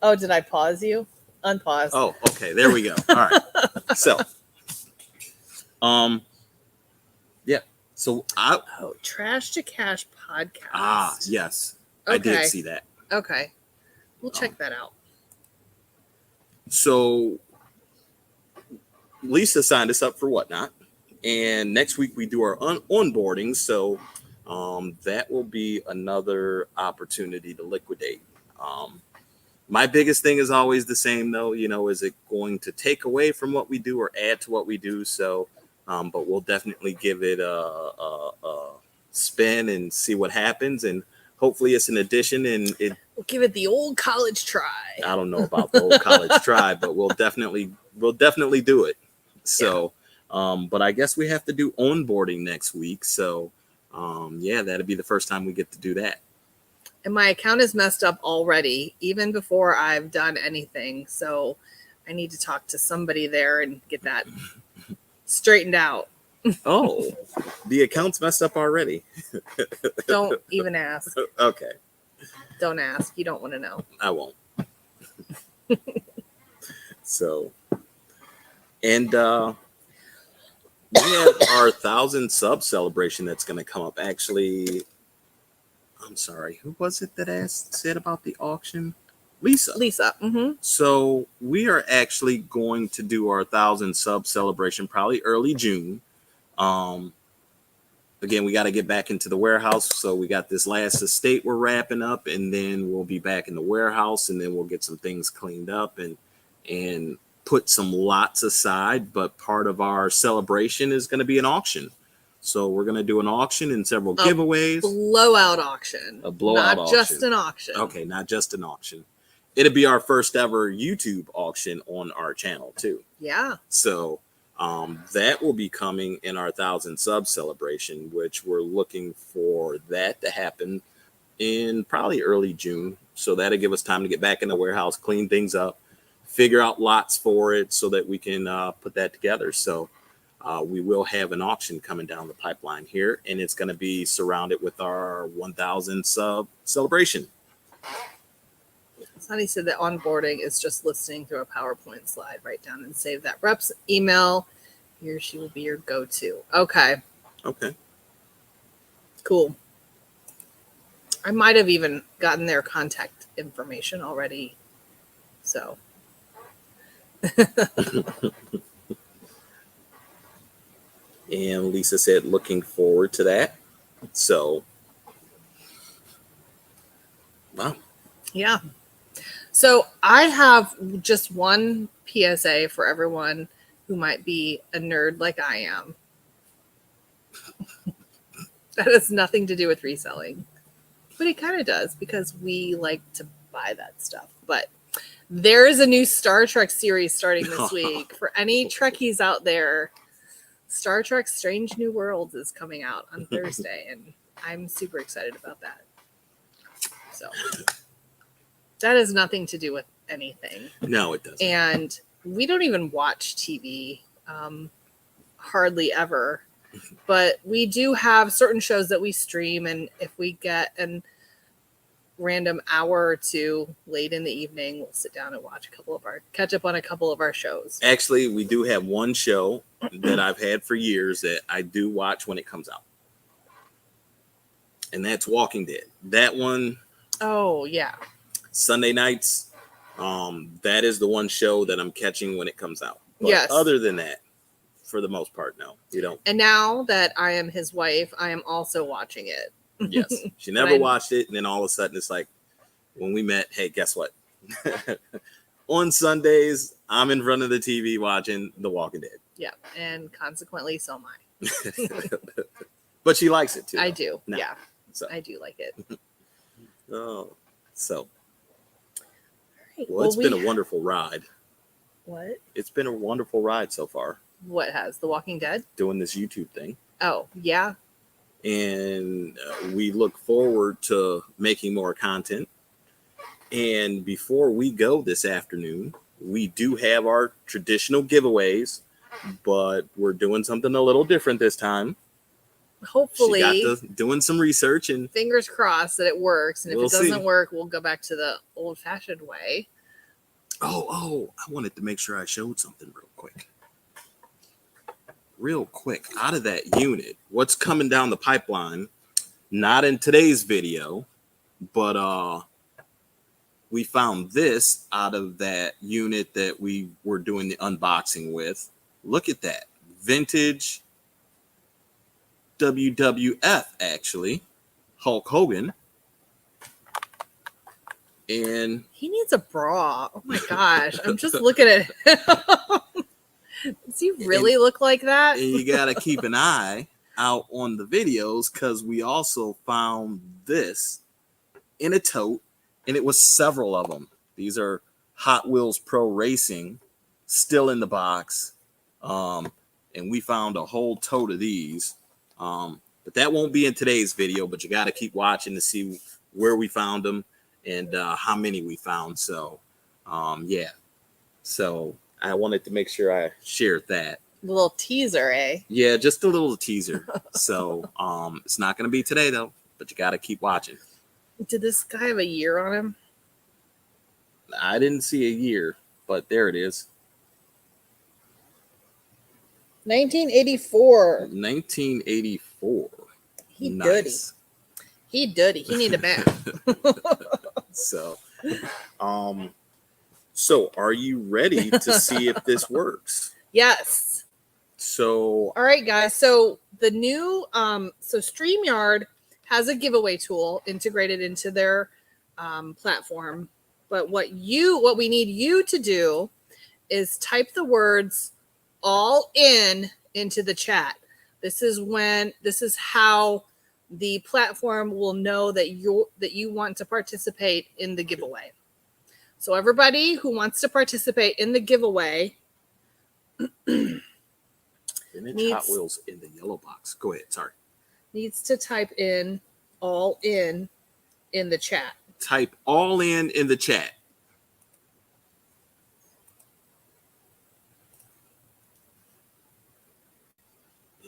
Oh, did I pause you? Unpause. Oh, okay. There we go. All right. So, yeah. So Trash to Cash podcast. Ah, yes. Okay. I did see that. Okay. We'll check that out. So Lisa signed us up for Whatnot. And next week we do our onboarding. So that will be another opportunity to liquidate. My biggest thing is always the same, though. Is it going to take away from what we do or add to what we do? So, but we'll definitely give it a spin and see what happens. And hopefully it's an addition, and We'll give it the old college try. I don't know about the old college try, but we'll definitely do it. So, but I guess we have to do onboarding next week. So, yeah, that'll be the first time we get to do that. And my account is messed up already, even before I've done anything. So I need to talk to somebody there and get that straightened out. Oh, the account's messed up already. Don't even ask. Okay. Don't ask. You don't want to know. I won't. So, and we have our 1,000 sub celebration that's going to come up. Actually, I'm sorry, who was it that said about the auction? Lisa. Mm-hmm. So we are actually going to do our 1,000 sub celebration probably early June. Again, we got to get back into the warehouse. So we got this last estate we're wrapping up, and then we'll be back in the warehouse, and then we'll get some things cleaned up and put some lots aside. But part of our celebration is going to be an auction. So we're going to do an auction and several giveaways. Blowout auction. A blowout auction. Not just an auction. Okay, not just an auction. It'll be our first ever YouTube auction on our channel too. Yeah. So that will be coming in our 1,000 sub celebration, which we're looking for that to happen in probably early June. So that'll give us time to get back in the warehouse, clean things up, figure out lots for it so that we can put that together. So we will have an auction coming down the pipeline here, and it's going to be surrounded with our 1,000 sub celebration. Sonny said that onboarding is just listening through a PowerPoint slide. Write down and save that rep's email. He or she will be your go-to. Okay. Okay. Cool. I might have even gotten their contact information already. So. And Lisa said, looking forward to that. So, wow. Yeah. So I have just one PSA for everyone who might be a nerd like I am. That has nothing to do with reselling, but it kind of does because we like to buy that stuff. But there is a new Star Trek series starting this week. For any Trekkies out there, Star Trek Strange New Worlds is coming out on Thursday, and I'm super excited about that. So that has nothing to do with anything. No, it doesn't. And we don't even watch TV hardly ever. But we do have certain shows that we stream, and if we get a random hour or two late in the evening, we'll sit down and catch up on a couple of our shows. Actually, we do have one show that I've had for years that I do watch when it comes out. And that's Walking Dead. That one. Oh, yeah. Sunday nights. That is the one show that I'm catching when it comes out. But yes. Other than that, for the most part, no, you don't. And now that I am his wife, I am also watching it. Yes. She never watched it. And then all of a sudden it's like, when we met, hey, guess what? On Sundays, I'm in front of the TV watching The Walking Dead. Yeah. And consequently, so am I. But she likes it too. I do. No. Yeah. So. I do like it. Oh, so. Right. Well, it's been a wonderful ride. What? It's been a wonderful ride so far. What has? The Walking Dead? Doing this YouTube thing. Oh, yeah. And we look forward to making more content. And before we go this afternoon, we do have our traditional giveaways, but we're doing something a little different this time. Hopefully. She got to doing some research, and fingers crossed that it works. And if we'll it doesn't see. Work, we'll go back to the old-fashioned way. Oh, I wanted to make sure I showed something real quick out of that unit. What's coming down the pipeline, not in today's video, but we found this out of that unit that we were doing the unboxing with. Look at that. Vintage WWF, actually. Hulk Hogan. And he needs a bra. Oh my gosh. I'm just looking at him. Does he really look like that? And you got to keep an eye out on the videos, because we also found this in a tote, and it was several of them. These are Hot Wheels Pro Racing, still in the box. And we found a whole tote of these. But that won't be in today's video, but you got to keep watching to see where we found them and how many we found. So, yeah. So I wanted to make sure I shared that. A little teaser, eh? Yeah, just a little teaser. So it's not going to be today, though, but you got to keep watching. Did this guy have a year on him? I didn't see a year, but there it is. 1984. 1984. He Nice. He did. He need a bath. So, so are you ready to see if this works? Yes. So, all right, guys. So the new, so StreamYard has a giveaway tool integrated into their platform. But what we need you to do is type the words all in into the chat. This is how the platform will know that you want to participate in the giveaway. So everybody who wants to participate in the giveaway Hot Wheels in the yellow box. Go ahead. Sorry. Needs to type in all in the chat. Type all in the chat.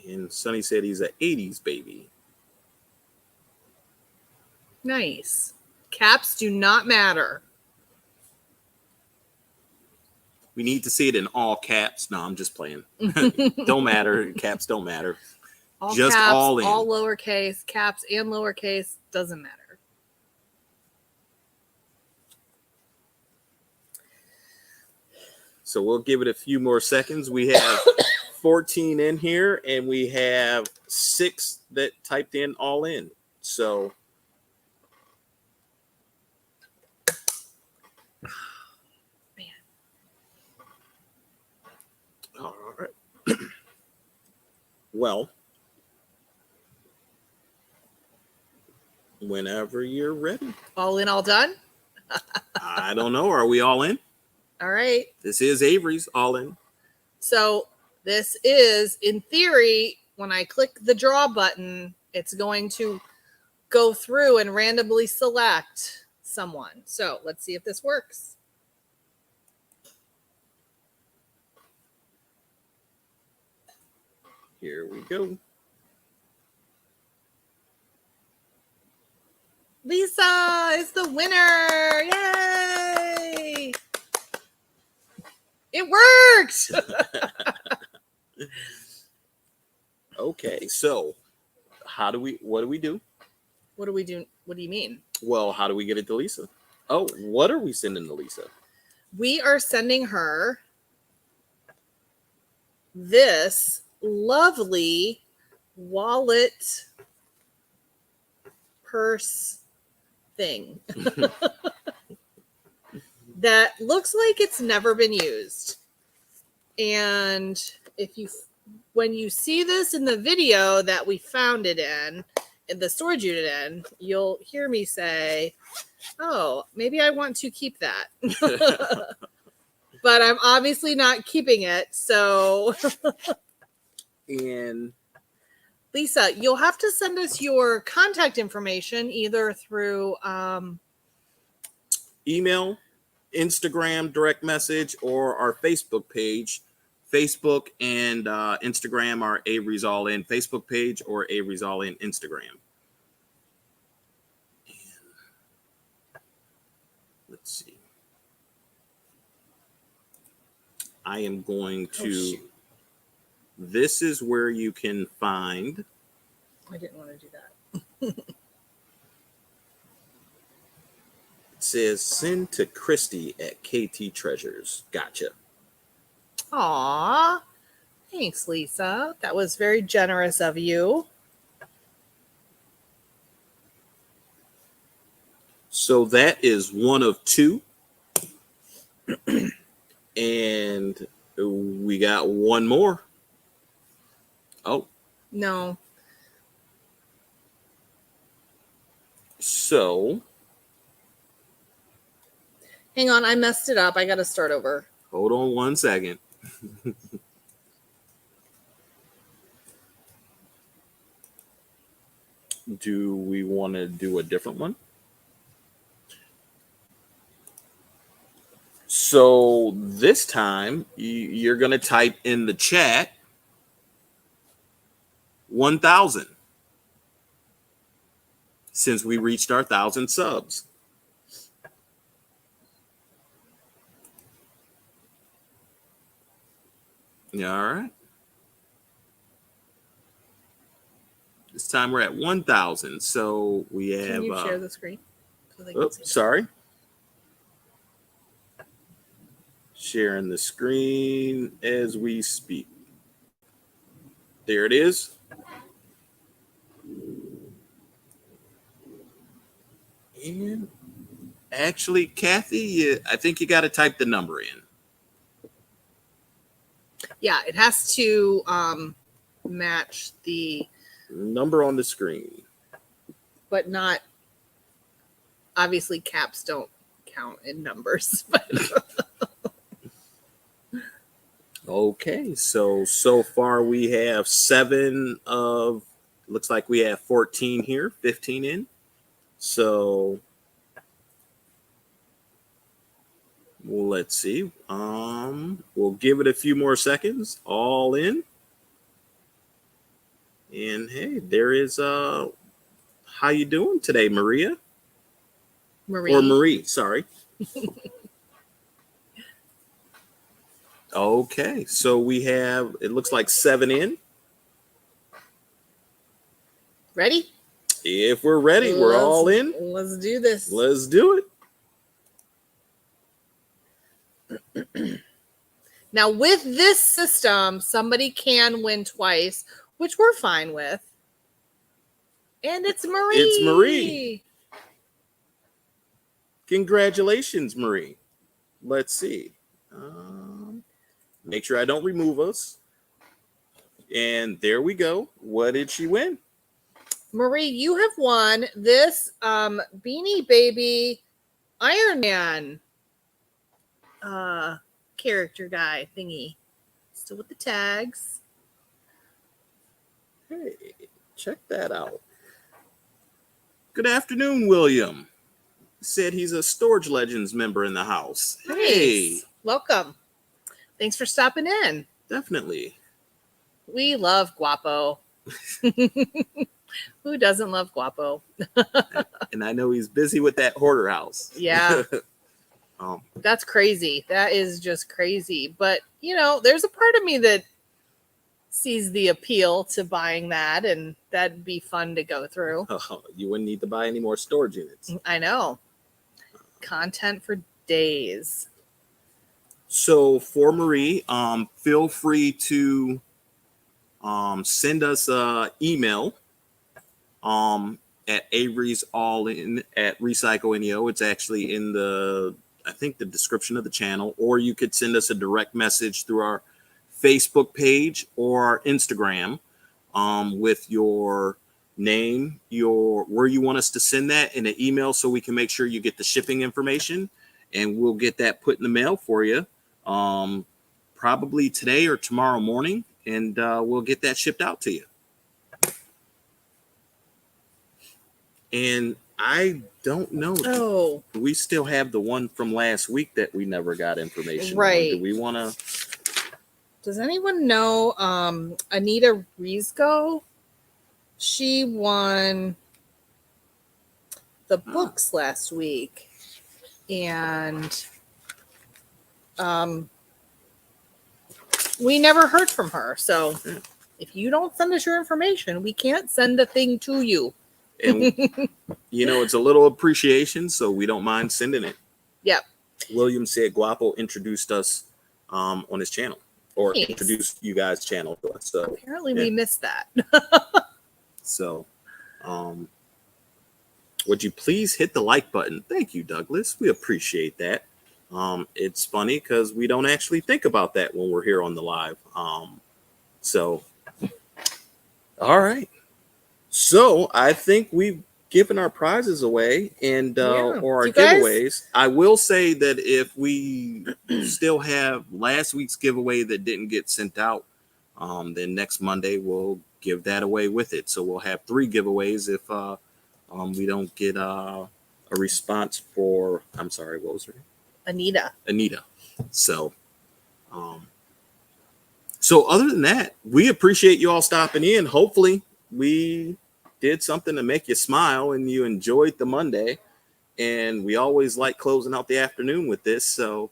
And Sonny said he's an 80s baby. Nice. Caps do not matter. We need to see it in all caps. No, I'm just playing. Don't matter. Caps don't matter. All just caps, all in. All lowercase, caps and lowercase, doesn't matter. So we'll give it a few more seconds. We have 14 in here, and we have 6 that typed in all in. So man. All right. Well, whenever you're ready. All in, all done? I don't know. Are we all in? All right. This is Avery's all in. So this is, in theory, when I click the draw button, it's going to go through and randomly select someone. So let's see if this works. Here we go. Lisa is the winner. Yay! It worked. Okay, so what do we do? What do we do? What do you mean? Well, how do we get it to Lisa? Oh, what are we sending to Lisa? We are sending her this lovely wallet purse thing that looks like it's never been used. And when you see this in the video that we found it in the storage unit in, you'll hear me say, oh, maybe I want to keep that. But I'm obviously not keeping it. So, and Lisa, you'll have to send us your contact information either through email, Instagram, direct message, or our Facebook page. Facebook and Instagram are Avery's All In Facebook page or Avery's All In Instagram. And let's see. I am going to. This is where you can find. I didn't want to do that. It says send to Christy at KT Treasures. Gotcha. Aw, thanks, Lisa. That was very generous of you. So that is one of 2. And we got one more. Oh. No. So Hang on, I messed it up. I got to start over. Hold on 1 second. Do we want to do a different one? So this time you're going to type in the chat 1,000 since we reached our 1,000 subs. Yeah, all right. This time we're at 1,000. So we have. Can you share the screen? Sorry. Sharing the screen as we speak. There it is. And actually, Kathy, I think you got to type the number in. Yeah, it has to match the number on the screen. But not, obviously caps don't count in numbers. But okay, so far we have 7 of, looks like we have 14 here, 15 in. So let's see. We'll give it a few more seconds. All in. And hey, there is how you doing today, Maria? Marie, sorry. Okay, so we have, it looks like 7 in. Ready? If we're ready, we're all in. Let's do this. Let's do it. Now, with this system, somebody can win twice, which we're fine with. And it's Marie. It's Marie. Congratulations, Marie. Let's see. Make sure I don't remove us. And there we go. What did she win? Marie, you have won this Beanie Baby Iron Man character guy thingy. Still with the tags. Hey, check that out. Good afternoon, William. Said he's a Storage Legends member in the house. Nice. Hey. Welcome. Thanks for stopping in. Definitely. We love Guapo. Who doesn't love Guapo? And I know he's busy with that hoarder house. Yeah. That's crazy. That is just crazy. But, you know, there's a part of me that sees the appeal to buying that, and that'd be fun to go through. Oh, you wouldn't need to buy any more storage units. I know. Content for days. So for Marie, feel free to send us an email at Avery's All In at Recycle NEO. It's actually in the, I think, the description of the channel, or you could send us a direct message through our Facebook page or our Instagram with your name, where you want us to send that in an email, so we can make sure you get the shipping information, and we'll get that put in the mail for you probably today or tomorrow morning, and we'll get that shipped out to you. And I don't know. Oh, we still have the one from last week that we never got information right on. Do we want to? Does anyone know Anita Riesgo? She won the books last week, and we never heard from her. So if you don't send us your information, we can't send a thing to you. And you know, it's a little appreciation, so we don't mind sending it. Yep. William said Guapo introduced us on his channel, or Thanks. Introduced you guys' channel to us. So apparently we missed that. So would you please hit the like button? Thank you, Douglas. We appreciate that. It's funny because we don't actually think about that when we're here on the live. So all right. So I think we've giving our prizes away and Yeah. or our You guys- giveaways. I will say that if we still have last week's giveaway that didn't get sent out, then next Monday we'll give that away with it. So we'll have 3 giveaways if we don't get a response for. I'm sorry, what was her name? Anita. So, so other than that, we appreciate you all stopping in. Hopefully, we did something to make you smile and you enjoyed the Monday. And we always like closing out the afternoon with this. So,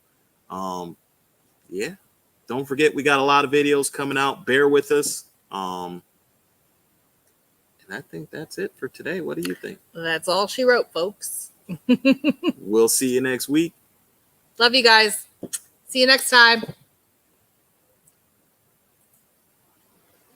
yeah, don't forget we got a lot of videos coming out. Bear with us. And I think that's it for today. What do you think? That's all she wrote, folks. We'll see you next week. Love you guys. See you next time.